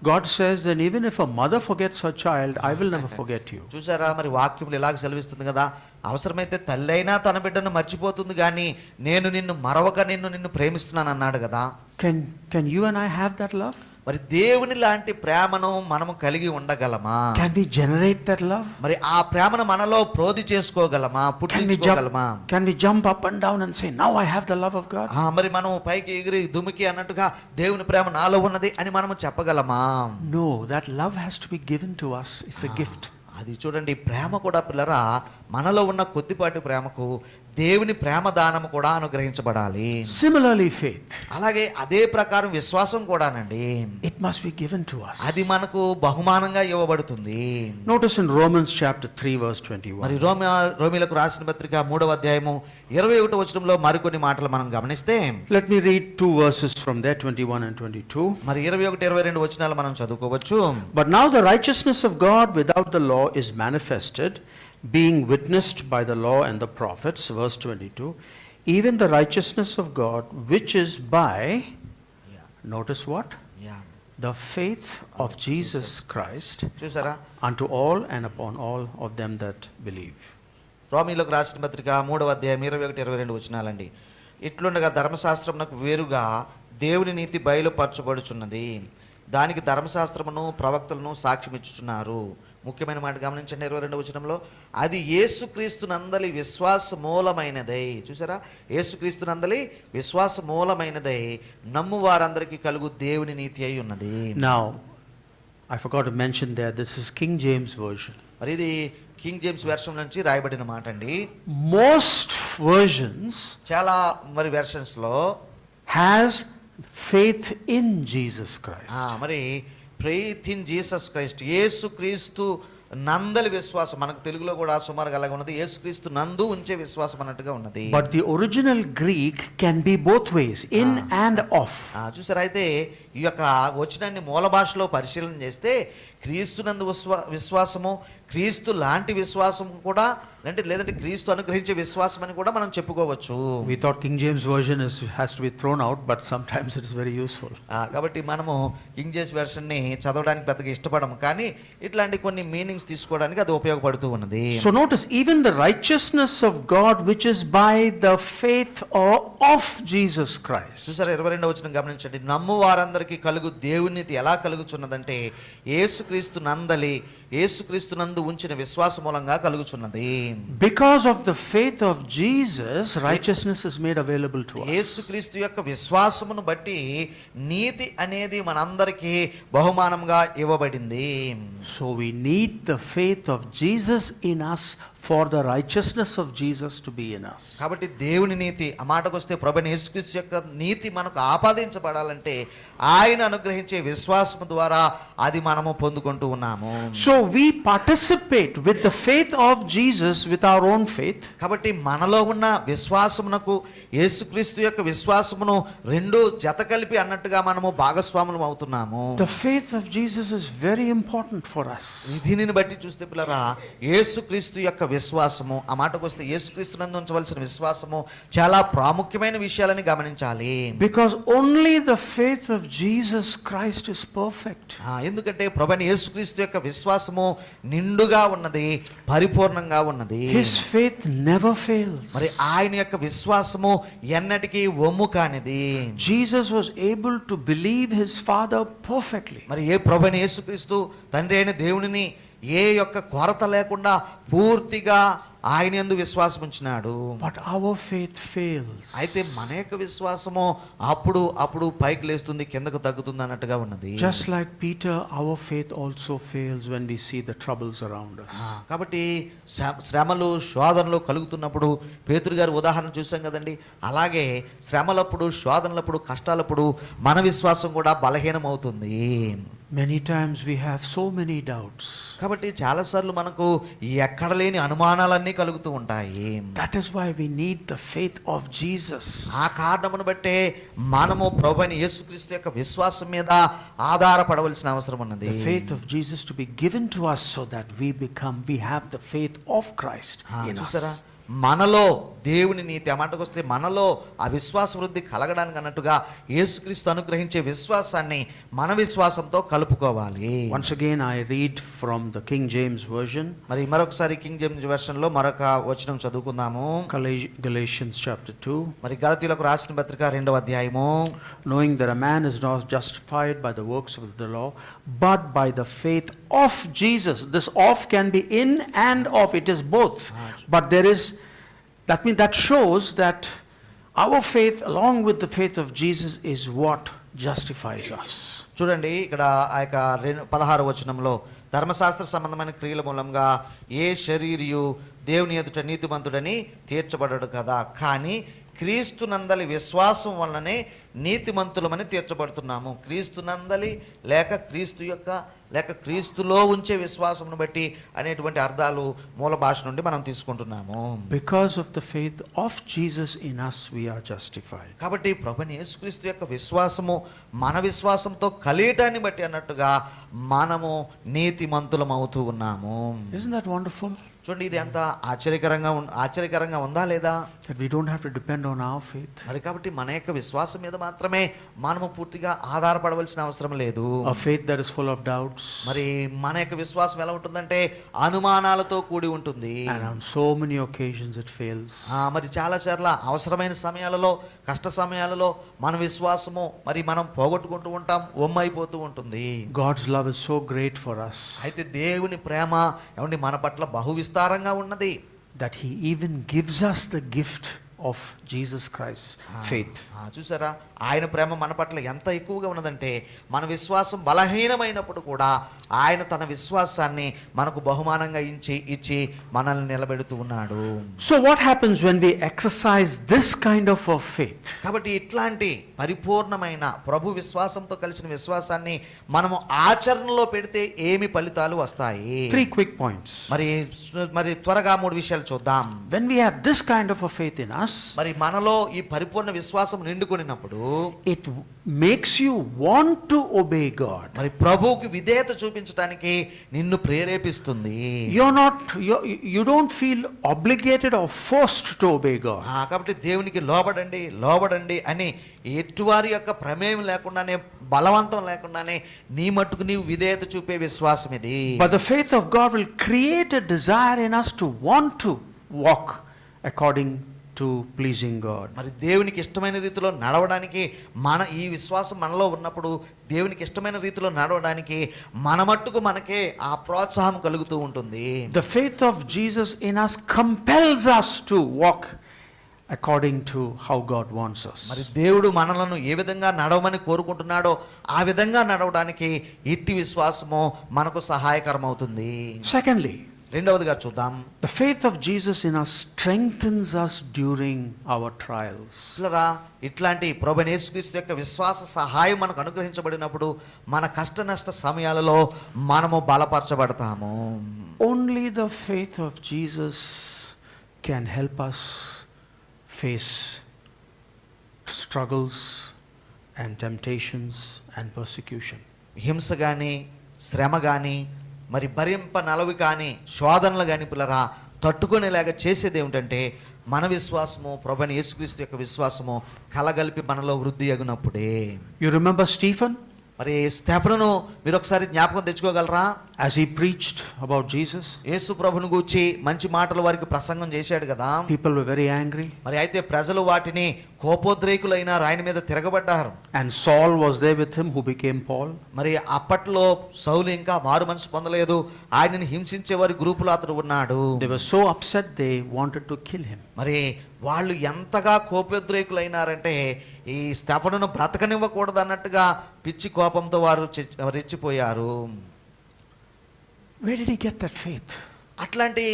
[SPEAKER 1] God says that even if a mother forgets her child, I will never forget you.
[SPEAKER 2] చూసారా, మరి వాక్యములు ఇలాగ సెలవిస్తుంది కదా, అవసరమైతే తల్లి అయినా తన బిడ్డను మర్చిపోతుంది కానీ నేను నిన్ను మరవక నిన్ను ప్రేమిస్తున్నాను అన్నాడు కదా.
[SPEAKER 1] Can you and I have that love?
[SPEAKER 2] మరి దేవుని లాంటి ప్రేమను మనము కలిగి ఉండగలమా?
[SPEAKER 1] Can we generate that love?
[SPEAKER 2] మరి ఆ ప్రేమను మనలో ప్రోధి చేసుకోగలమా, పుట్టించుకోగలమా?
[SPEAKER 1] Can we jump up and down and say, now I have the love of God?
[SPEAKER 2] మరి మనం పైకి ఎగిరి దుమికి అన్నట్టుగా దేవుని ప్రేమ నాలో ఉన్నది అని మనము చెప్పగలమా?
[SPEAKER 1] No, that love has to be given to us. It's a gift.
[SPEAKER 2] అది చూడండి, ప్రేమ కూడా పిల్లరా మనలో ఉన్న కొద్దిపాటి ప్రేమకు దేవుని ప్రేమ దానము కూడా అనుగ్రహించబడాలి.
[SPEAKER 1] Similarly faith.
[SPEAKER 2] అలాగే అదే ప్రకారం విశ్వాసం కూడానండి.
[SPEAKER 1] It must be given to us.
[SPEAKER 2] అది మనకు బహుమానంగా ఇవ్వబడుతుంది.
[SPEAKER 1] Notice in Romans chapter 3 verse 21.
[SPEAKER 2] మరి రోమీలకు రాసిన పత్రిక 3వ అధ్యాయము 21వ వచనంలో మరికొన్ని మాటలు మనం గమనిస్తే,
[SPEAKER 1] let me read two verses from there, 21 and 22.
[SPEAKER 2] మరి 21, 22 వచనాలు మనం చదువుకోవచ్చు.
[SPEAKER 1] But now the righteousness of God without the law is manifested, being witnessed by the law and the prophets, verse 22, even the righteousness of God which is by, notice what? The faith of Jesus Christ unto all and upon all of them that believe.
[SPEAKER 2] రోమీలకు రాసిన పత్రిక 3వ అధ్యాయం 21, 22 వచనాలండి. ఇట్లుండగా ధర్మశాస్త్రమునకు వేరుగా దేవుని నీతి బయలుపరచబడుచున్నది, దానికి ధర్మశాస్త్రమును ప్రవక్తలను సాక్ష్యం ఇచ్చుచున్నారు. ముఖ్యమైన మాట గమనించండి 22వ వచనంలో, అది యేసుక్రీస్తు నందలి విశ్వాస మూలమైనదై. చూసారా, యేసుక్రీస్తు నందలి విశ్వాస మూలమైనదై నమ్ము వారందరికీ కలుగు దేవుని నీతి అయి ఉన్నది.
[SPEAKER 1] Now, I forgot to mention there, this is King James version.
[SPEAKER 2] మరి ఇది కింగ్ జేమ్స్ వెర్షన్ నుంచి రాయబడిన మాట అండి.
[SPEAKER 1] Most versions
[SPEAKER 2] చాలా మరి వెర్షన్స్ లో
[SPEAKER 1] has faith in Jesus Christ.
[SPEAKER 2] మరి ఫెయిత్ ఇన్ జీసస్ క్రైస్ట్, యేసు క్రీస్తు నందలి విశ్వాసం. మనకు తెలుగులో కూడా సుమారుగా అలాగే ఉన్నది, యేసు క్రీస్తు నందు ఉంచే విశ్వాసం అన్నట్టుగా ఉన్నది.
[SPEAKER 1] But the original Greek can be both ways, in and off.
[SPEAKER 2] చూసారా, అయితే ఈ యొక్క వచనాన్ని మూల భాషలో పరిశీలన చేస్తే క్రీస్తు నందు విశ్వాసము, క్రీస్తు లాంటి విశ్వాసం కూడా, లేదంటే క్రీస్తు అనుగ్రహించే విశ్వాసం అని కూడా మనం చెప్పుకోవచ్చు.
[SPEAKER 1] We thought King James version has to be thrown out, but sometimes it is very useful.
[SPEAKER 2] కాబట్టి మనము కింగ్ జేమ్స్ వెర్షన్ ని చదవడానికి పెద్దగా ఇష్టపడము, కానీ ఇట్లాంటి కొన్ని మీనింగ్స్ తీసుకోవడానికి అది ఉపయోగపడుతూ ఉన్నది.
[SPEAKER 1] So notice, even the righteousness of God which is by the faith of Jesus Christ.
[SPEAKER 2] చూసారా, 22వ వచనం గమనించండి, నమ్ము వారందరికీ కలుగు దేవుని నీతి ఎలా కలుగుచున్నదంటే యేసుక్రీస్తు నందలి, యేసుక్రీస్తు నందు ఉంచిన విశ్వాస మూలంగా కలుగుచున్నది.
[SPEAKER 1] Because of the faith of Jesus, righteousness is made available to us.
[SPEAKER 2] యేసుక్రీస్తు యొక్క విశ్వాసమును బట్టి నీతి అనేది మనందరికీ బహుమానంగా ఇవ్వబడింది.
[SPEAKER 1] So we need the faith of Jesus in us for the righteousness of Jesus to be in us.
[SPEAKER 2] కాబట్టి దేవుని నీతి, ఆ మాటకు వస్తే ప్రభువైన యేసుక్రీస్తు యొక్క నీతి మనకు ఆపాదించబడాలంటే ఆయన అనుగ్రహించే విశ్వాసము ద్వారా అది మనము పొందుకుంటూ ఉన్నాము.
[SPEAKER 1] So we participate with the faith of Jesus with our own faith.
[SPEAKER 2] కాబట్టి మనలో ఉన్న విశ్వాసమునకు యేసుక్రీస్తు యొక్క విశ్వాసమును రెండు జత కలిపి అన్నట్టుగా మనము భాగస్వాములం అవుతున్నాము.
[SPEAKER 1] The faith of Jesus is very important for us.
[SPEAKER 2] దీనిని బట్టి చూస్తే పిల్లరా, యేసుక్రీస్తు యొక్క విశ్వాసము, ఆ మాటకు వస్తే యేసుక్రీస్తు నందు ఉంచవలసిన విశ్వాసము చాలా ప్రాముఖ్యమైన విషయాలని గమనించాలి.
[SPEAKER 1] Because only the faith of Jesus Christ is perfect.
[SPEAKER 2] ఎందుకంటే ప్రభువైన యేసుక్రీస్తు యొక్క విశ్వాసము నిండుగా ఉన్నది, పరిపూర్ణంగా ఉన్నది.
[SPEAKER 1] His faith never fails.
[SPEAKER 2] మరి ఆయన యొక్క విశ్వాసము ఎన్నటికీ ఒమ్ము కానిది.
[SPEAKER 1] Jesus was able to believe his Father perfectly.
[SPEAKER 2] మరి ప్రభువైన యేసుక్రీస్తు తండ్రి అయిన దేవునిని ఏ యొక్క కొరత లేకుండా పూర్తిగా ఆయన యందు విశ్వాసం ఉంచినాడు.
[SPEAKER 1] But our faith fails.
[SPEAKER 2] అయితే మన యొక్క విశ్వాసము అప్పుడు పైకి లేస్తుంది, కిందకు తగ్గుతుంది అన్నట్టుగా ఉన్నది.
[SPEAKER 1] Just like Peter, our faith also fails when we see the troubles around us.
[SPEAKER 2] కాబట్టి శ్రమలు శోధనలు కలుగుతున్నప్పుడు పేతురు గారి ఉదాహరణ చూసాం కదండి, అలాగే శ్రమలప్పుడు, శోధనలప్పుడు, కష్టాలప్పుడు మన విశ్వాసం కూడా బలహీనం అవుతుంది.
[SPEAKER 1] Many times we have so many doubts.
[SPEAKER 2] కాబట్టి చాలాసార్లు మనకు ఎక్కడ లేని అనుమానాలన్నీ కలుగుతూ ఉంటాయి.
[SPEAKER 1] That is why we need the faith of Jesus.
[SPEAKER 2] ఆ కారణమును బట్టే మనము ప్రభువైన యేసుక్రీస్తు యొక్క విశ్వాసం మీద ఆధారపడవలసిన అవసరం ఉన్నది.
[SPEAKER 1] The faith of Jesus to be given to us so that we have the faith of Christ in us.
[SPEAKER 2] మనలో దేవుని నీతి, ఆ మాటకు వస్తే మనలో ఆ విశ్వాస వృద్ధి కలగడానికి అన్నట్టుగా యేసుక్రీస్తు అనుగ్రహించే విశ్వాసాన్ని మన విశ్వాసంతో కలుపుకోవాలి.
[SPEAKER 1] Once again I read from the King James version.
[SPEAKER 2] మరి మరొకసారి కింగ్ జేమ్స్ వెర్షన్ లో మరొక వచనం చదువుకుందాము.
[SPEAKER 1] Galatians chapter 2.
[SPEAKER 2] మరి గలతీయులకు రాసిన పత్రిక 2వ అధ్యాయము.
[SPEAKER 1] Knowing that a man is not justified by the works of the law, but by the faith of Jesus. This of can be in and of, it is both. But there is, that shows that our faith along with the faith of Jesus is what justifies us.
[SPEAKER 2] చూడండి, ఇక్కడ ఆ యొక్క 16వ వచనంలో ధర్మశాస్త్ర సంబంధమైన క్రియల మూలంగా ఏ శరీరియు దేవుని ఎదుట నీతిమంతుడని తీర్చబడడు కదా, కానీ క్రీస్తు నందలి విశ్వాసం వలననే నీతిమంతులమని తీర్చబడుతున్నాము. క్రీస్తు నందలి లేక క్రీస్తులో ఉంచే విశ్వాసమును బట్టి అనేటువంటి అర్థాలు మూల భాష నుండి మనం తీసుకుంటున్నాము.
[SPEAKER 1] Because of the faith of Jesus in us we are justified.
[SPEAKER 2] కాబట్టి ప్రభువైన యేసుక్రీస్తు యొక్క విశ్వాసము మన విశ్వాసంతో కలియటాన్ని బట్టి అన్నట్టుగా మనము నీతిమంతులం అవుతూ ఉన్నాము.
[SPEAKER 1] Isn't that wonderful?
[SPEAKER 2] చూడండి ఇది ఎంత ఆశ్చర్యకరంగా ఉందా లేదా?
[SPEAKER 1] That we don't have to depend on our faith.
[SPEAKER 2] మరి కాబట్టి మన యొక్క విశ్వాసం మీద మాత్రమే మనము పూర్తిగా ఆధారపడవలసిన అవసరం లేదు.
[SPEAKER 1] A faith that is full of doubts.
[SPEAKER 2] మరి మన యొక్క విశ్వాసం ఎలా ఉంటుందంటే అనుమానాలతో కూడి ఉంటుంది.
[SPEAKER 1] And on so many occasions it fails.
[SPEAKER 2] మరి చాలా సార్లు అవసరమైన సమయాలలో, కష్ట సమయాలలో మన విశ్వాసము మరి మనం పోగొట్టుకుంటూ ఉంటాం, ఒమ్మైపోతూ ఉంటుంది.
[SPEAKER 1] God's love is so great for us.
[SPEAKER 2] అయితే దేవుని ప్రేమ ఏమండి మన పట్ల బహు విస్తారంగా ఉన్నది.
[SPEAKER 1] That he even gives us the gift of Jesus Christ, faith.
[SPEAKER 2] చూసారా ఆయన ప్రేమ మన పట్ల ఎంత ఎక్కువగా ఉన్నదంటే మన విశ్వాసం బలహీనమైనప్పుడు కూడా ఆయన తన విశ్వాసాన్ని మనకు బహుమానంగా ఇచ్చి మనల్ని నిలబెడుతూ ఉన్నాడు.
[SPEAKER 1] So what happens when we exercise this kind of a faith?
[SPEAKER 2] కాబట్టి ఇట్లాంటి పరిపూర్ణమైన ప్రభు విశ్వాసంతో కలిసిన విశ్వాసాన్ని మనము ఆచరణలో పెడితే ఏమి ఫలితాలు వస్తాయి?
[SPEAKER 1] 3 quick points.
[SPEAKER 2] మరి త్వరగా 3 విషయాలు చూద్దాం.
[SPEAKER 1] When we have this kind of a faith in us,
[SPEAKER 2] మరి మనలో ఈ పరిపూర్ణ విశ్వాసం నిండుకొనినప్పుడు
[SPEAKER 1] it makes you want to obey God.
[SPEAKER 2] మరి ప్రభువుకి విధేయత చూపించడానికి నిన్ను ప్రేరేపిస్తుంది.
[SPEAKER 1] You don't feel obligated or forced to obey God.
[SPEAKER 2] కాబట్టి దేవునికి లోబడండి అని ఎటువారి యొక్క ప్రమేయం లేకుండానే, బలవంతం లేకుండానే నీ మట్టుకు నీవు విధేయత చూపే విశ్వాసం ఇది.
[SPEAKER 1] But the faith of God will create a desire in us to want to walk according to pleasing God.
[SPEAKER 2] మరి దేవునికి ఇష్టమైన రీతిలో నడవడానికి ఈ విశ్వాసం మనలో ఉన్నప్పుడు దేవునికి ఇష్టమైన రీతిలో నడవడానికి మన మట్టుకు మనకే ఆ ప్రోత్సాహం కలుగుతూ ఉంటుంది.
[SPEAKER 1] The faith of Jesus in us compels us to walk according to how God wants us.
[SPEAKER 2] మరి దేవుడు మనలను ఏ విధంగా నడవమని కోరుకుంటున్నాడో ఆ విధంగా నడవడానికి ఇట్టి విశ్వాసము మనకు సహాయకరమవుతుంది.
[SPEAKER 1] Secondly,
[SPEAKER 2] రెండవదిగా చూద్దాం.
[SPEAKER 1] The faith of Jesus in us strengthens us during our trials.
[SPEAKER 2] ఇట్లాంటి ప్రభువైన యేసుక్రీస్తు యొక్క విశ్వాస సహాయం మనకు అనుగ్రహించబడినప్పుడు మన కష్ట నష్ట సమయాలలో మనము బలపరచబడతాము.
[SPEAKER 1] Only the faith of Jesus can help us face struggles and temptations and persecution.
[SPEAKER 2] హింస గాని, శ్రమ గాని, మరి భరింపనలవి కానీ, శోధనలు కానీ పిల్లరా తట్టుకునేలాగా చేసేది ఏమిటంటే మన విశ్వాసము, ప్రభువైన యేసుక్రీస్తు యొక్క విశ్వాసము కలగలిపి మనలో వృద్ధి అగునప్పుడే.
[SPEAKER 1] You remember Stephen?
[SPEAKER 2] మరి స్టెఫనును మీరు ఒకసారి జ్ఞాపకం తెచ్చుకోగలరా?
[SPEAKER 1] As he preached about Jesus,
[SPEAKER 2] యేసు ప్రభువును గూర్చి మంచి మాటలు వారికి ప్రసంగం చేశాడు కదా.
[SPEAKER 1] people were very angry.
[SPEAKER 2] మరి అయితే ప్రజలు వాటిని కోపోద్రేకులైన ఆయన మీద తిరగబడ్డారు.
[SPEAKER 1] And Saul was there with him, who became Paul.
[SPEAKER 2] మరి అప్పట్లో సౌలు ఇంకా మారు మనసు పొందలేదు, ఆయనని హింసించే వారి గ్రూపులో అతడు ఉన్నాడు.
[SPEAKER 1] They were so upset they wanted to kill him.
[SPEAKER 2] మరి వాళ్ళు ఎంతగా కోపోద్రేకులైనారంటే ఈ స్టెఫనును బ్రతకనివ్వకూడదు అన్నట్టుగా పిచ్చి కోపంతో వారు రెచ్చిపోయారు.
[SPEAKER 1] Where did he get that faith?
[SPEAKER 2] అట్లాంటి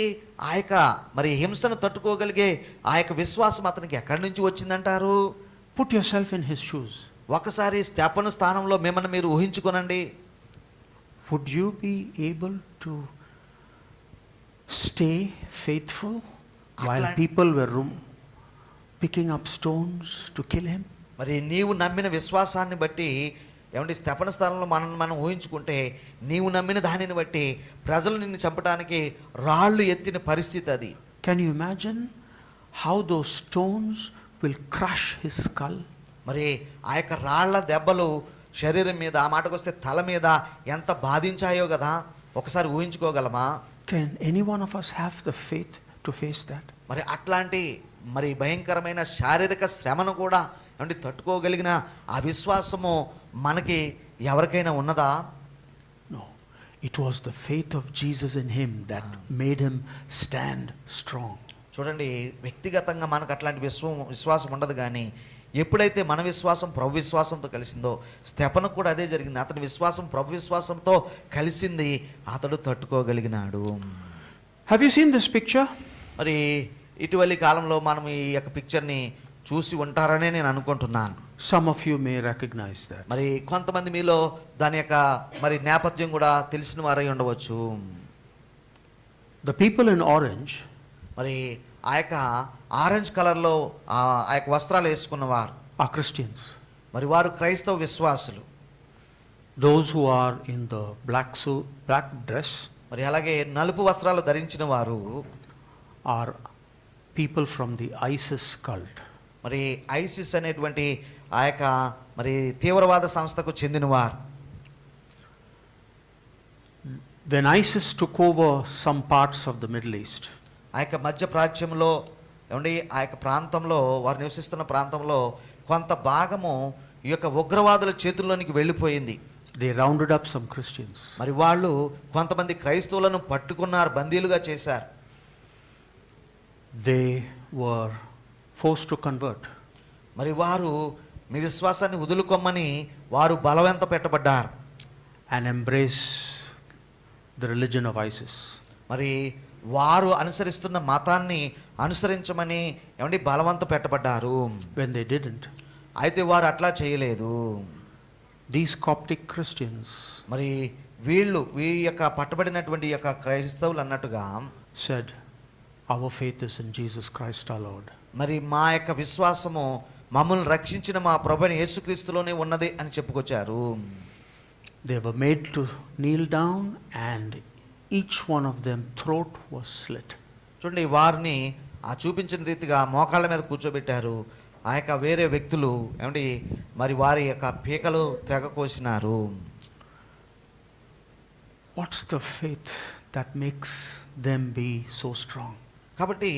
[SPEAKER 2] ఆ యొక్క మరి హింసను తట్టుకోగలిగే ఆ యొక్క విశ్వాసం అతనికి ఎక్కడి నుంచి వచ్చిందంటారు?
[SPEAKER 1] Put yourself in his shoes.
[SPEAKER 2] ఒకసారి స్టెఫను స్థానంలో మిమ్మల్ని మీరు ఊహించుకోనండి.
[SPEAKER 1] Would you be able to stay faithful while people were picking up stones to kill him?
[SPEAKER 2] మరి నీవు నమ్మిన విశ్వాసాన్ని బట్టి ఏమంటే స్టెఫను స్థానంలో మనం ఊహించుకుంటే నీవు నమ్మిన దానిని బట్టి ప్రజలు నిన్ను చంపడానికి రాళ్ళు ఎత్తిన పరిస్థితి అది.
[SPEAKER 1] Can you imagine how those stones will crush his skull?
[SPEAKER 2] మరి ఆ యొక్క రాళ్ల దెబ్బలు శరీరం మీద, ఆ మాటకు వస్తే తల మీద ఎంత బాధించాయో కదా, ఒకసారి ఊహించుకోగలమా?
[SPEAKER 1] Can any one of us have the faith to face that?
[SPEAKER 2] మరి అట్లాంటి మరి భయంకరమైన శారీరక శ్రమను కూడా అంటే తట్టుకోగలిగిన ఆ విశ్వాసము మనకి ఎవరికైనా ఉన్నదా?
[SPEAKER 1] No. It was the faith of Jesus in him that made him stand strong.
[SPEAKER 2] చూడండి, వ్యక్తిగతంగా మనకు అట్లాంటి విశ్వాసం ఉండదు, కానీ ఎప్పుడైతే మన విశ్వాసం ప్రభు విశ్వాసంతో కలిసిందో, స్టెఫను కూడా అదే జరిగింది. అతని విశ్వాసం ప్రభు విశ్వాసంతో కలిసింది, అతడు తట్టుకోగలిగినాడు.
[SPEAKER 1] Have you seen this picture?
[SPEAKER 2] మరి ఇటీవలి కాలంలో మనం ఈ యొక్క పిక్చర్ని చూసి ఉంటారనే నేను అనుకుంటున్నాను.
[SPEAKER 1] Some of you may recognize that.
[SPEAKER 2] మరి కొంతమంది మీలో దాని యొక్క మరి నేపథ్యం కూడా తెలిసిన వారై ఉండవచ్చు.
[SPEAKER 1] The people in orange,
[SPEAKER 2] మరి ఆ యొక్క ఆరెంజ్ కలర్లో ఆ యొక్క వస్త్రాలు వేసుకున్నవారు
[SPEAKER 1] are Christians.
[SPEAKER 2] మరి వారు క్రైస్తవ విశ్వాసులు.
[SPEAKER 1] Those who are in the black dress
[SPEAKER 2] మరి అలాగే నలుపు వస్త్రాలు ధరించిన వారు
[SPEAKER 1] are people from the ISIS cult.
[SPEAKER 2] మరి ఐసిస్ అనేటువంటి ఆ యొక్క మరి తీవ్రవాద సంస్థకు చెందినవారు.
[SPEAKER 1] When ISIS took over some parts of the Middle East,
[SPEAKER 2] ఆ యొక్క మధ్య ప్రాచ్యంలో ఏమండి ఆ యొక్క ప్రాంతంలో వారు నివసిస్తున్న ప్రాంతంలో కొంత భాగము ఈ యొక్క ఉగ్రవాదుల చేతుల్లోనికి వెళ్ళిపోయింది.
[SPEAKER 1] they rounded up some Christians.
[SPEAKER 2] మరి వాళ్ళు కొంతమంది క్రైస్తవులను పట్టుకున్నారు, బందీలుగా చేశారు.
[SPEAKER 1] They were forced to convert.
[SPEAKER 2] మరి వారు మీ విశ్వాసాన్ని వదులుకోమని వారు బలవంత పెట్టబడ్డారు.
[SPEAKER 1] And embrace the religion of ISIS.
[SPEAKER 2] మరి వారు అనుసరిస్తున్న మతాన్ని అనుసరించమని ఏమండి బలవంత పెట్టబడ్డారు.
[SPEAKER 1] When they didn't,
[SPEAKER 2] అయితే వారు అట్లా చేయలేదు.
[SPEAKER 1] these Coptic Christians
[SPEAKER 2] మరి వీళ్ళు యొక్క పట్టబడినటువంటి యొక్క క్రైస్తవులు అన్నట్టుగా
[SPEAKER 1] said, our faith is in Jesus Christ our Lord.
[SPEAKER 2] మరి మా యొక్క విశ్వాసము మమ్మల్ని రక్షించిన మా ప్రభువైన యేసుక్రీస్తులోనే ఉన్నది అని చెప్పుకొచ్చారు.
[SPEAKER 1] They were made to kneel down and each one of them throat was slit.
[SPEAKER 2] చూడండి వారిని ఆ చూపించిన రీతిగా మోకాళ్ళ మీద కూర్చోబెట్టారు. ఆ యొక్క వేరే వ్యక్తులు ఏమండి మరి వారి యొక్క పీకలు తెగ కోసినారు.
[SPEAKER 1] What's the faith that makes them be so strong?
[SPEAKER 2] కాబట్టి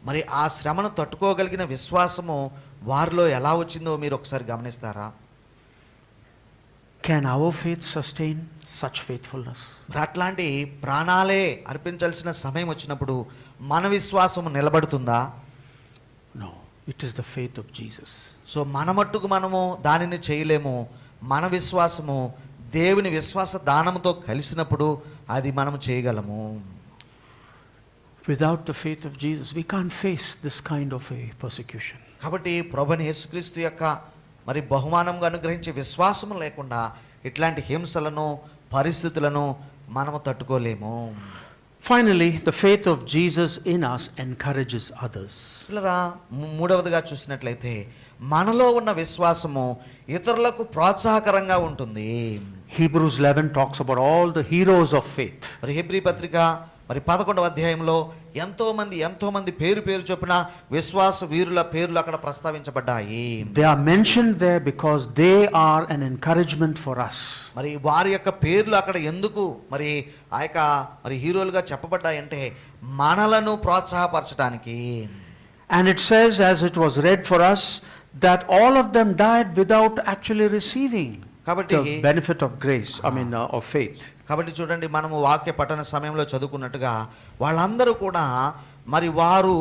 [SPEAKER 2] మరి ఆ శ్రమను తట్టుకోగలిగిన విశ్వాసము వారిలో ఎలా వచ్చిందో మీరు ఒకసారి గమనిస్తారా?
[SPEAKER 1] Can our faith sustain such faithfulness?
[SPEAKER 2] అట్లాంటి ప్రాణాలే అర్పించాల్సిన సమయం వచ్చినప్పుడు మన విశ్వాసము నిలబడుతుందా?
[SPEAKER 1] No, it is the faith of Jesus.
[SPEAKER 2] So మన మట్టుకు మనము దానిని చేయలేము. మన విశ్వాసము దేవుని విశ్వాస దానముతో కలిసినప్పుడు అది మనము చేయగలము.
[SPEAKER 1] Without the faith of Jesus, we can't face this kind of a persecution.
[SPEAKER 2] కాబట్టి ప్రభువైన యేసుక్రీస్తు యొక్క మరి బహుమానంగా అనుగ్రహించే విశ్వాసము లేకుండా ఇట్లాంటి హింసలను పరిస్థితులను మనము తట్టుకోలేము.
[SPEAKER 1] Finally, the faith of Jesus in us encourages others.
[SPEAKER 2] పిల్లరా మూడవదిగా చూసినట్లయితే మనలో ఉన్న విశ్వాసము ఇతరులకు ప్రోత్సాహకరంగా ఉంటుంది.
[SPEAKER 1] Hebrews 11 talks about all the heroes of faith.
[SPEAKER 2] మరి హెబ్రీ పత్రిక మరి 11వ అధ్యాయంలో ఎంతో మంది పేరు చొప్పున విశ్వాస వీరుల పేర్లు అక్కడ ప్రస్తావించబడ్డాయి.
[SPEAKER 1] They are mentioned there because they are an encouragement for us.
[SPEAKER 2] మరి వారి యొక్క పేర్లు అక్కడ ఎందుకు మరి ఆ యొక్క మరి హీరోలుగా చెప్పబడ్డాయంటే మనలను ప్రోత్సాహపరచడానికి.
[SPEAKER 1] And it says, as it was read for us, that all of them died without actually receiving the benefit of grace, of faith.
[SPEAKER 2] కాబట్టి చూడండి మనము వాక్య పఠన సమయంలో చదువుకున్నట్టుగా వాళ్ళందరూ కూడా మరి వారు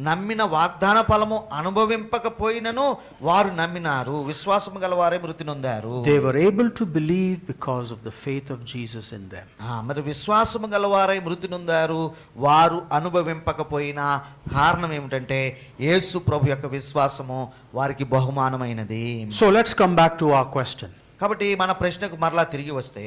[SPEAKER 2] నమ్మిన వాగ్దాన ఫలము అనుభవింపకపోయినను వారు నమ్మినారు, విశ్వాసము గల వారే మృతి నొందారు.
[SPEAKER 1] They were able to believe because of the faith of Jesus in them.
[SPEAKER 2] మరి విశ్వాసము గల వారే మృతి నొందారు, వారు అనుభవింపకపోయినా కారణం ఏమిటంటే యేసు ప్రభు యొక్క విశ్వాసము వారికి బహుమానమైనది.
[SPEAKER 1] So let's come back to our question.
[SPEAKER 2] కాబట్టి మన ప్రశ్నకు మరలా తిరిగి వస్తే,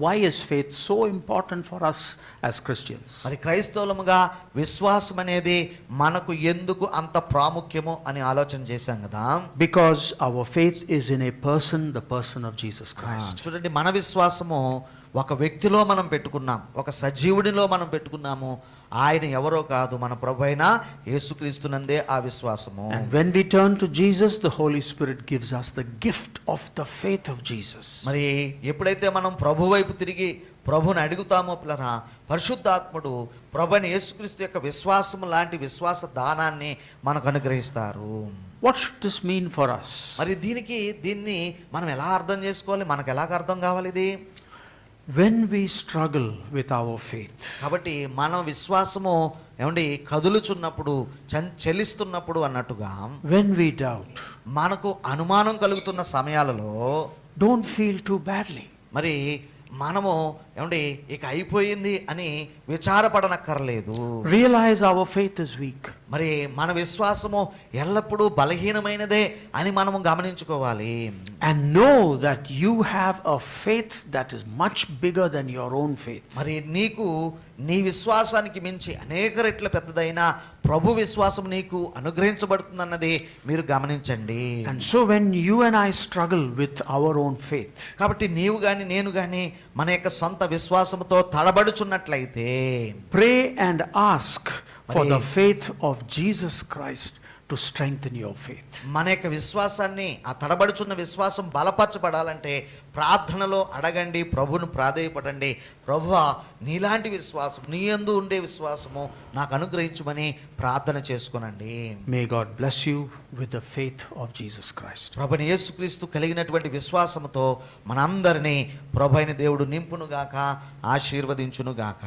[SPEAKER 1] why is faith so important for us as Christians?
[SPEAKER 2] మరి క్రైస్తవులముగా విశ్వాసం అనేది మనకు ఎందుకు అంత ప్రాముఖ్యము అని ఆలోచన చేశాం కదా.
[SPEAKER 1] Because our faith is in a person, the person of Jesus Christ.
[SPEAKER 2] చూడండి మన విశ్వాసము ఒక వ్యక్తిలో మనం పెట్టుకున్నాం, ఒక సజీవుడిలో మనం పెట్టుకున్నాము. ఆయన ఎవరో కాదు, మన ప్రభువైన యేసుక్రీస్తునందే ఆ విశ్వాసము.
[SPEAKER 1] And when we turn to Jesus, the Holy Spirit gives us the gift of the faith of Jesus.
[SPEAKER 2] మరి ఎప్పుడైతే మనం ప్రభు వైపు తిరిగి ప్రభుని అడుగుతామో పిల్లరా, పరిశుద్ధాత్ముడు ప్రభువైన యేసుక్రీస్తు యొక్క విశ్వాసము లాంటి విశ్వాస దానాన్ని మనకు అనుగ్రహిస్తారు.
[SPEAKER 1] What should this mean for us?
[SPEAKER 2] మరి దీన్ని మనం ఎలా అర్థం చేసుకోవాలి, మనకు ఎలాగ అర్థం కావాలి ఇది?
[SPEAKER 1] When we struggle with our faith,
[SPEAKER 2] కాబట్టి మనం విశ్వాసము ఏమండి కదులుచున్నప్పుడు చెల్లిస్తున్నప్పుడు అన్నట్టుగా,
[SPEAKER 1] when we doubt,
[SPEAKER 2] మనకు అనుమానం కలుగుతున్న సమయాలలో
[SPEAKER 1] don't feel too badly.
[SPEAKER 2] మరి మనము ఏమండి ఇక అయిపోయింది అని విచారపడనక్కర్లేదు.
[SPEAKER 1] Realize our faith is weak.
[SPEAKER 2] మరి మన విశ్వాసము ఎల్లప్పుడూ బలహీనమైనదే అని మనము గమనించుకోవాలి.
[SPEAKER 1] And know that you have a faith that is much bigger than your own faith.
[SPEAKER 2] మరి నీకు నీ విశ్వాసానికి మించి అనేక రెట్ల పెద్దదైన ప్రభు విశ్వాసం నీకు అనుగ్రహించబడుతుందన్నది మీరు గమనించండి.
[SPEAKER 1] And so when you and I struggle with our own faith,
[SPEAKER 2] కాబట్టి నీవు గాని నేను గాని మన యొక్క సొంత విశ్వాసముతో తడబడుచున్నట్లయితే
[SPEAKER 1] pray and ask for the faith of Jesus Christ to strengthen your faith.
[SPEAKER 2] మన యొక్క విశ్వాసాన్ని, ఆ తడబడుచున్న విశ్వాసం బలపరచబడాలంటే ప్రార్థనలో అడగండి, ప్రభువును ప్రాధేయపడండి. ప్రభువా, నీలాంటి విశ్వాసం, నీ యందు ఉండే విశ్వాసము నాకు అనుగ్రహించుమని ప్రార్థన చేసుకొనండి.
[SPEAKER 1] May God bless you with the faith of Jesus Christ.
[SPEAKER 2] ప్రభువైన యేసుక్రీస్తు కలిగినటువంటి విశ్వాసముతో మనందరినీ ప్రభువైన దేవుడు నింపునుగాక, ఆశీర్వదించునుగాక.